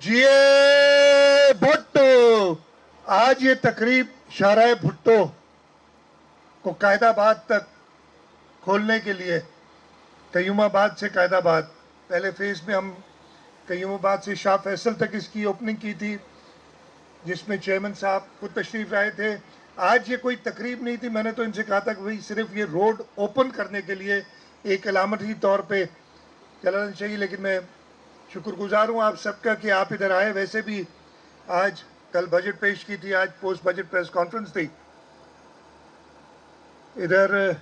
जीए भुट्टो। आज ये तकरीब शाहराह भुट्टो को कायदाबाद तक खोलने के लिए, कयूमाबाद से कायदाबाद, पहले फेज में हम कयूमाबाद से शाह फैसल तक इसकी ओपनिंग की थी, जिसमें चेयरमैन साहब खुद तशरीफ लाए थे। आज ये कोई तकरीब नहीं थी, मैंने तो इनसे कहा था कि भाई सिर्फ ये रोड ओपन करने के लिए एक अलामती तौर पे चलना चाहिए, लेकिन मैं शुक्रगुजार हूँ आप सबका कि आप इधर आए। वैसे भी आज कल बजट पेश की थी, आज पोस्ट बजट प्रेस कॉन्फ्रेंस थी। इधर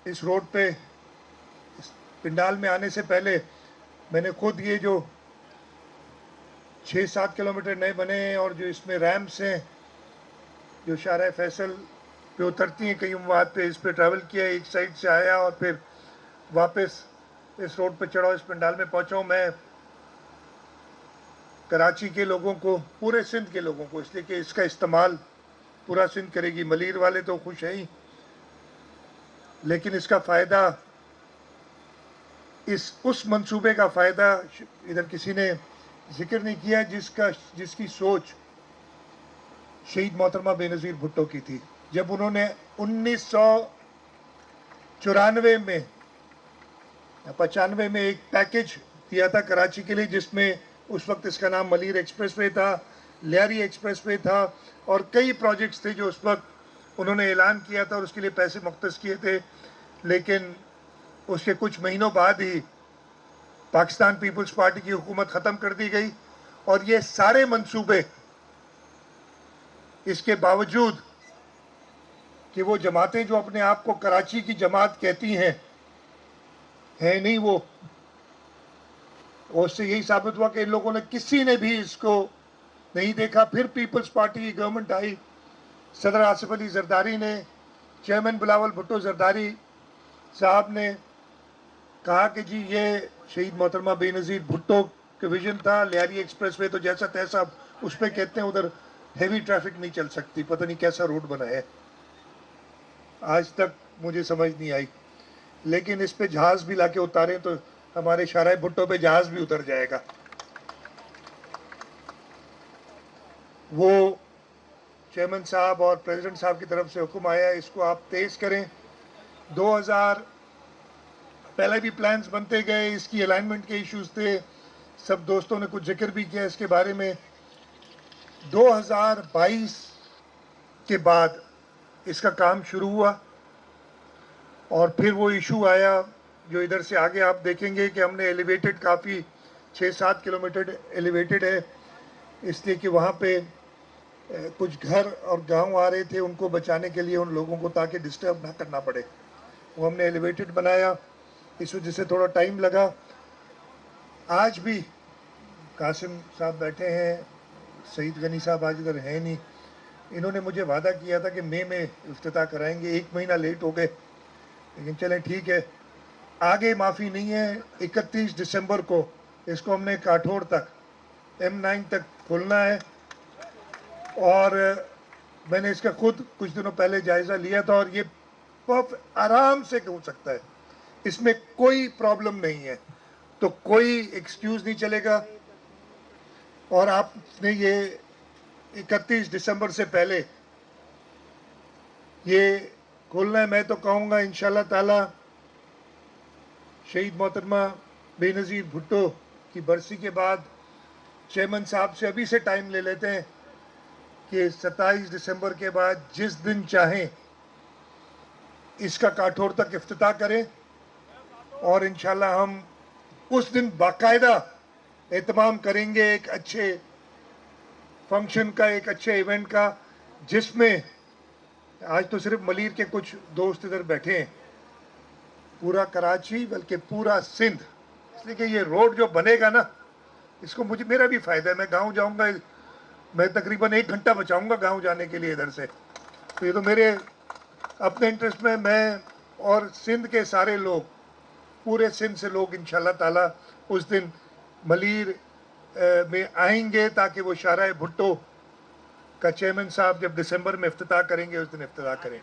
इस रोड पे इस पिंडाल में आने से पहले मैंने खुद ये जो 6-7 किलोमीटर नए बने हैं और जो इसमें रैम्प्स हैं जो शाहराह फैसल पे उतरती हैं कयूमाबाद पे, इस पे ट्रैवल किया, एक साइड से आया और फिर वापस इस रोड पे चढ़ा, इस पिंडाल में पहुंचा हूँ। मैं कराची के लोगों को, पूरे सिंध के लोगों को, इसलिए कि इसका इस्तेमाल पूरा सिंध करेगी, मलीर वाले तो खुश हैं ही, लेकिन इसका फ़ायदा, उस मंसूबे का फ़ायदा इधर किसी ने जिक्र नहीं किया जिसकी सोच शहीद मोहतरमा बेनज़ीर भुट्टो की थी, जब उन्होंने 1994 में या 95 में एक पैकेज दिया था कराची के लिए, जिसमें उस वक्त इसका नाम मलीर एक्सप्रेसवे था, लियारी एक्सप्रेसवे था और कई प्रोजेक्ट्स थे जो उस वक्त उन्होंने ऐलान किया था और उसके लिए पैसे मुख्तस किए थे। लेकिन उसके कुछ महीनों बाद ही पाकिस्तान पीपल्स पार्टी की हुकूमत ख़त्म कर दी गई और ये सारे मंसूबे, इसके बावजूद कि वो जमातें जो अपने आप को कराची की जमात कहती हैं, है नहीं वो, और उससे यही साबित हुआ कि इन लोगों ने, किसी ने भी इसको नहीं देखा। फिर पीपल्स पार्टी की गवर्नमेंट आई, सदर आसिफ अली जरदारी ने, चेयरमैन बिलावल भुट्टो जरदारी साहब ने कहा कि जी ये शहीद मोहतरमा बेनज़ीर भुट्टो के विजन था, लियारी एक्सप्रेसवे तो जैसा तैसा उस पर कहते हैं, उधर हेवी ट्रैफिक नहीं चल सकती, पता नहीं कैसा रोड बना है, आज तक मुझे समझ नहीं आई। लेकिन इस पे जहाज़ भी लाके उतारें तो हमारे शाहराह भुट्टो पे जहाज़ भी उतर जाएगा। वो चेयरमैन साहब और प्रेसिडेंट साहब की तरफ से हुक्म आया, इसको आप तेज़ करें। 2000 पहले भी प्लान्स बनते गए, इसकी अलाइनमेंट के इश्यूज थे, सब दोस्तों ने कुछ जिक्र भी किया इसके बारे में। 2022 के बाद इसका काम शुरू हुआ और फिर वो इशू आया जो इधर से आगे आप देखेंगे कि हमने एलिवेटेड, काफ़ी 6-7 किलोमीटर एलिवेटेड है, इसलिए कि वहाँ पे कुछ घर और गांव आ रहे थे, उनको बचाने के लिए उन लोगों को, ताकि डिस्टर्ब ना करना पड़े, वो हमने एलिवेटेड बनाया। इस वजह से थोड़ा टाइम लगा। आज भी कासिम साहब बैठे हैं, सईद गनी साहब आज इधर हैं नहीं, इन्होंने मुझे वादा किया था कि मई में इफ्तिताह कराएंगे, 1 महीना लेट हो गए, लेकिन चलें ठीक है, आगे माफ़ी नहीं है। 31 दिसंबर को इसको हमने काठोर तक, M9 तक खोलना है और मैंने इसका खुद कुछ दिनों पहले जायज़ा लिया था और ये आराम से हो सकता है, इसमें कोई प्रॉब्लम नहीं है, तो कोई एक्सक्यूज़ नहीं चलेगा। और आपने ये 31 दिसंबर से पहले ये खोलना है। मैं तो कहूँगा इंशाल्लाह ताला शहीद मोहतरमा बेनज़ीर भुट्टो की बरसी के बाद चेयरमैन साहब से अभी से टाइम ले लेते हैं कि 27 दिसंबर के बाद जिस दिन चाहें इसका काठोर तक इफ्तिताह करें और इंशाल्लाह हम उस दिन बाकायदा एहतमाम करेंगे एक अच्छे फंक्शन का, एक अच्छे इवेंट का, जिसमें आज तो सिर्फ मलीर के कुछ दोस्त इधर बैठे हैं, पूरा कराची बल्कि पूरा सिंध, इसलिए कि ये रोड जो बनेगा ना, इसको मुझे, मेरा भी फ़ायदा है, मैं गांव जाऊंगा, मैं तकरीबन 1 घंटा बचाऊंगा गांव जाने के लिए इधर से, तो ये तो मेरे अपने इंटरेस्ट में, मैं और सिंध के सारे लोग, पूरे सिंध से लोग इंशाल्लाह ताला उस दिन मलीर में आएंगे, ताकि वो शाहराह भुट्टो का चेयरमैन साहब जब दिसंबर में इफ्तिताह करेंगे उस दिन इफ्तिताह करें।